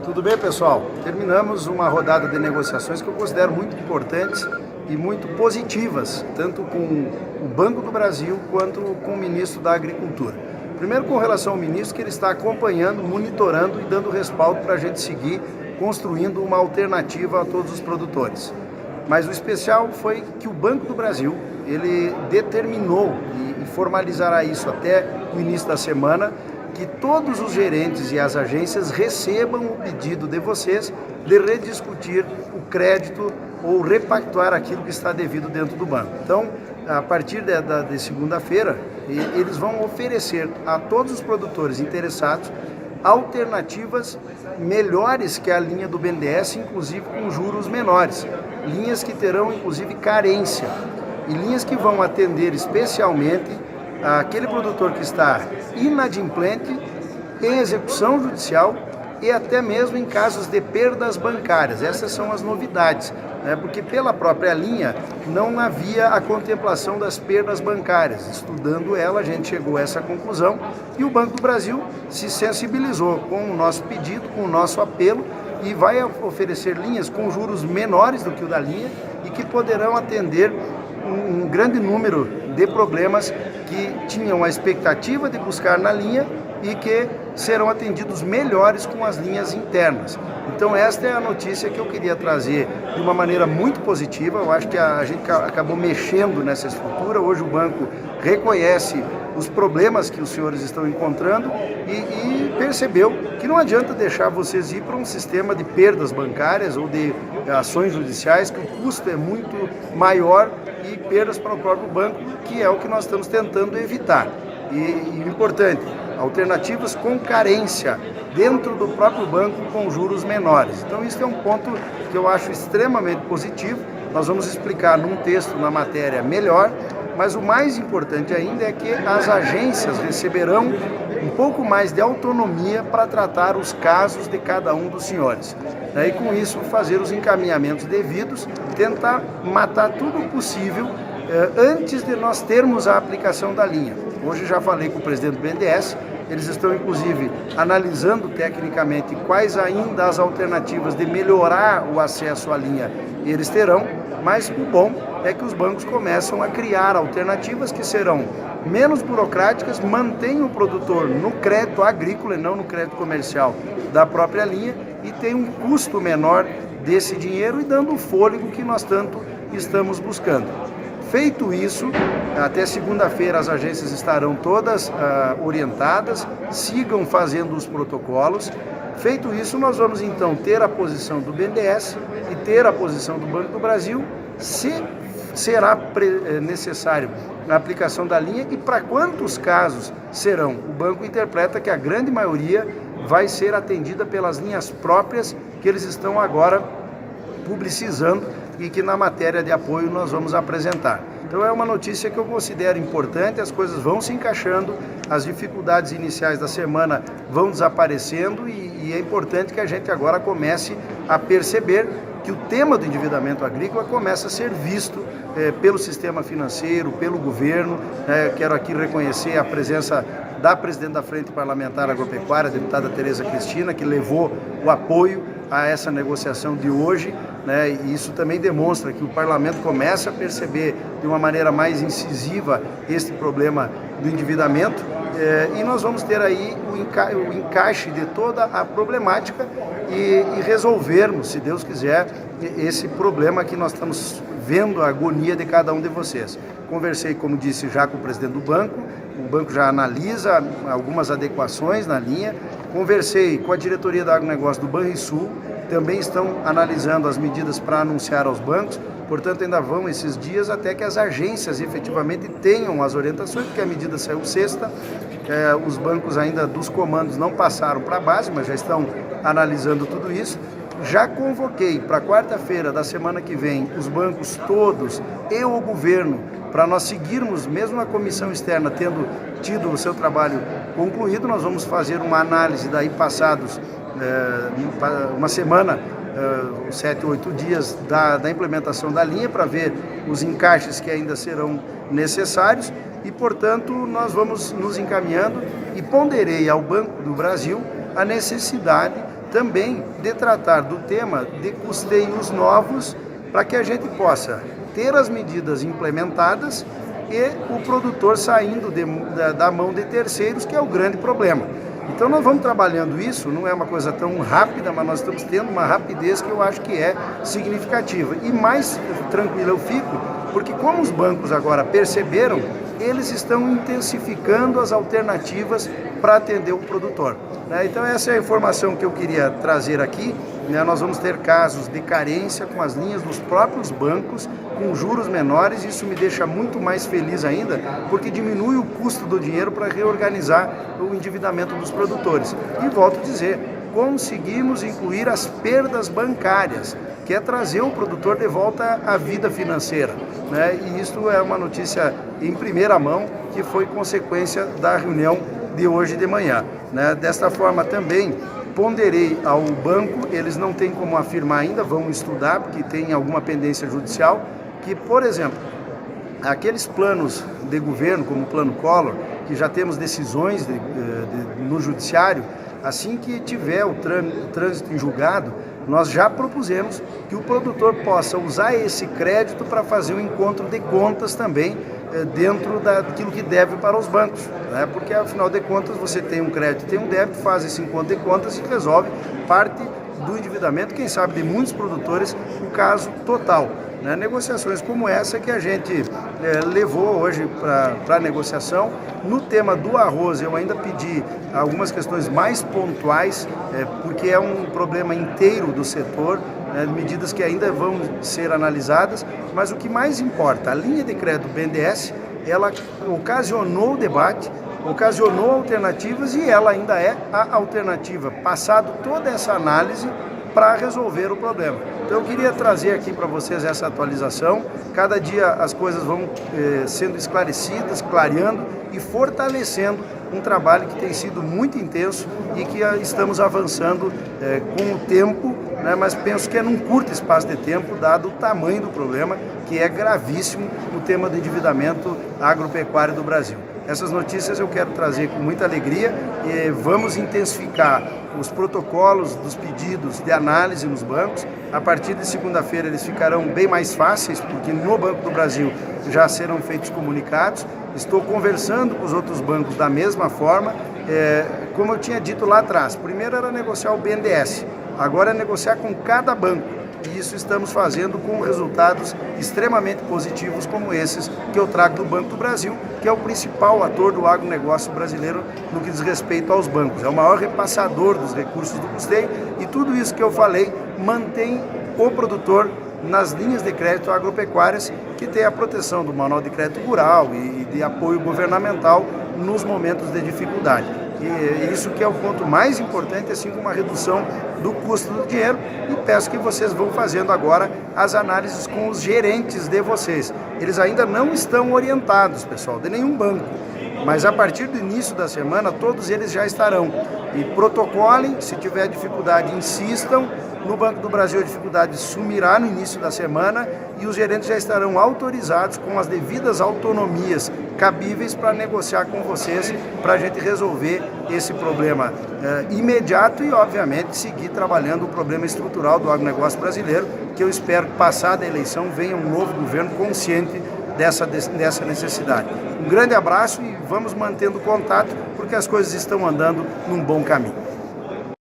Tudo bem, pessoal? Terminamos uma rodada de negociações que eu considero muito importantes e muito positivas, tanto com o Banco do Brasil quanto com o ministro da Agricultura. Primeiro, com relação ao ministro, que ele está acompanhando, monitorando e dando respaldo para a gente seguir construindo uma alternativa a todos os produtores. Mas o especial foi que o Banco do Brasil, ele determinou e formalizará isso até o início da semana, que todos os gerentes e as agências recebam o pedido de vocês de rediscutir o crédito ou repactuar aquilo que está devido dentro do banco. Então, a partir de segunda-feira, eles vão oferecer a todos os produtores interessados alternativas melhores que a linha do BNDES, inclusive com juros menores. Linhas que terão, inclusive, carência e linhas que vão atender especialmente aquele produtor que está inadimplente, em execução judicial e até mesmo em casos de perdas bancárias. Essas são as novidades, né? Porque pela própria linha não havia a contemplação das perdas bancárias. Estudando ela, a gente chegou a essa conclusão e o Banco do Brasil se sensibilizou com o nosso pedido, com o nosso apelo e vai oferecer linhas com juros menores do que o da linha e que poderão atender um grande número de problemas que tinham a expectativa de buscar na linha e que serão atendidos melhores com as linhas internas. Então esta é a notícia que eu queria trazer de uma maneira muito positiva. Eu acho que a gente acabou mexendo nessa estrutura. Hoje o banco reconhece os problemas que os senhores estão encontrando e percebeu que não adianta deixar vocês ir para um sistema de perdas bancárias ou de ações judiciais, que o custo é muito maior e perdas para o próprio banco, que é o que nós estamos tentando evitar. E o importante, alternativas com carência dentro do próprio banco com juros menores. Então isso é um ponto que eu acho extremamente positivo. Nós vamos explicar num texto, na matéria, melhor, mas o mais importante ainda é que as agências receberão um pouco mais de autonomia para tratar os casos de cada um dos senhores. E com isso fazer os encaminhamentos devidos, tentar matar tudo o possível antes de nós termos a aplicação da linha. Hoje já falei com o presidente do BNDES, eles estão inclusive analisando tecnicamente quais ainda as alternativas de melhorar o acesso à linha eles terão, mas o bom é que os bancos começam a criar alternativas que serão menos burocráticas, mantêm o produtor no crédito agrícola e não no crédito comercial da própria linha e tem um custo menor desse dinheiro e dando o fôlego que nós tanto estamos buscando. Feito isso, até segunda-feira as agências estarão todas orientadas, sigam fazendo os protocolos. Feito isso, nós vamos então ter a posição do BNDES e ter a posição do Banco do Brasil, se será necessário a aplicação da linha e para quantos casos serão. O banco interpreta que a grande maioria vai ser atendida pelas linhas próprias que eles estão agora publicizando e que na matéria de apoio nós vamos apresentar. Então é uma notícia que eu considero importante, as coisas vão se encaixando, as dificuldades iniciais da semana vão desaparecendo e é importante que a gente agora comece a perceber que o tema do endividamento agrícola começa a ser visto pelo sistema financeiro, pelo governo. Quero aqui reconhecer a presença da presidente da Frente Parlamentar Agropecuária, a deputada Tereza Cristina, que levou o apoio a essa negociação de hoje, e isso também demonstra que o parlamento começa a perceber de uma maneira mais incisiva este problema do endividamento, e nós vamos ter aí o encaixe de toda a problemática e resolvermos, se Deus quiser, esse problema que nós estamos vendo a agonia de cada um de vocês. Conversei, como disse, já com o presidente do banco, o banco já analisa algumas adequações na linha. Conversei com a diretoria da agronegócio do Banrisul, também estão analisando as medidas para anunciar aos bancos, portanto ainda vão esses dias até que as agências efetivamente tenham as orientações, porque a medida saiu sexta, os bancos ainda dos comandos não passaram para a base, mas já estão analisando tudo isso. Já convoquei para quarta-feira da semana que vem os bancos todos e o governo para nós seguirmos, mesmo a comissão externa tendo tido o seu trabalho concluído, nós vamos fazer uma análise daí passados uma semana, 7, 8 dias da implementação da linha para ver os encaixes que ainda serão necessários e, portanto, nós vamos nos encaminhando e ponderei ao Banco do Brasil a necessidade também de tratar do tema de custeios novos para que a gente possa ter as medidas implementadas e o produtor saindo da mão de terceiros, que é o grande problema. Então nós vamos trabalhando isso, não é uma coisa tão rápida, mas nós estamos tendo uma rapidez que eu acho que é significativa. E mais tranquilo eu fico, porque como os bancos agora perceberam, eles estão intensificando as alternativas para atender o produtor. Então essa é a informação que eu queria trazer aqui. Nós vamos ter casos de carência com as linhas dos próprios bancos, com juros menores. Isso me deixa muito mais feliz ainda, porque diminui o custo do dinheiro para reorganizar o endividamento dos produtores. E volto a dizer, conseguimos incluir as perdas bancárias, que é trazer o produtor de volta à vida financeira. E isso é uma notícia em primeira mão, que foi consequência da reunião de hoje de manhã. Desta forma também ponderei ao banco, eles não têm como afirmar ainda, vão estudar, porque tem alguma pendência judicial, que, por exemplo, aqueles planos de governo, como o Plano Collor, que já temos decisões no judiciário, assim que tiver o trânsito em julgado, nós já propusemos que o produtor possa usar esse crédito para fazer um encontro de contas também dentro daquilo que deve para os bancos, porque afinal de contas você tem um crédito, tem um débito, faz esse encontro de contas e resolve parte do endividamento, quem sabe de muitos produtores, o caso total. Negociações como essa que a gente levou hoje para a negociação. No tema do arroz, eu ainda pedi algumas questões mais pontuais, porque é um problema inteiro do setor, medidas que ainda vão ser analisadas, mas o que mais importa, a linha de crédito BNDES, ela ocasionou o debate, ocasionou alternativas e ela ainda é a alternativa, passado toda essa análise para resolver o problema. Então eu queria trazer aqui para vocês essa atualização. Cada dia as coisas vão sendo esclarecidas, clareando e fortalecendo um trabalho que tem sido muito intenso e que estamos avançando com o tempo, mas penso que é num curto espaço de tempo, dado o tamanho do problema, que é gravíssimo, o tema do endividamento agropecuário do Brasil. Essas notícias eu quero trazer com muita alegria e vamos intensificar os protocolos dos pedidos de análise nos bancos. A partir de segunda-feira eles ficarão bem mais fáceis, porque no Banco do Brasil já serão feitos comunicados. Estou conversando com os outros bancos da mesma forma. Como eu tinha dito lá atrás, primeiro era negociar o BNDES, agora é negociar com cada banco. E isso estamos fazendo com resultados extremamente positivos como esses que eu trago do Banco do Brasil, que é o principal ator do agronegócio brasileiro no que diz respeito aos bancos. É o maior repassador dos recursos do custeio e tudo isso que eu falei mantém o produtor nas linhas de crédito agropecuárias, que tem a proteção do Manual de Crédito Rural e de apoio governamental nos momentos de dificuldade. E isso que é o ponto mais importante, assim como a redução do custo do dinheiro, e peço que vocês vão fazendo agora as análises com os gerentes de vocês. Eles ainda não estão orientados, pessoal, de nenhum banco, mas a partir do início da semana todos eles já estarão. E protocolem, se tiver dificuldade, insistam. No Banco do Brasil a dificuldade sumirá no início da semana e os gerentes já estarão autorizados com as devidas autonomias cabíveis para negociar com vocês, para a gente resolver esse problema imediato e, obviamente, seguir trabalhando o problema estrutural do agronegócio brasileiro, que eu espero que, passada a eleição, venha um novo governo consciente dessa necessidade. Um grande abraço e vamos mantendo contato, porque as coisas estão andando num bom caminho.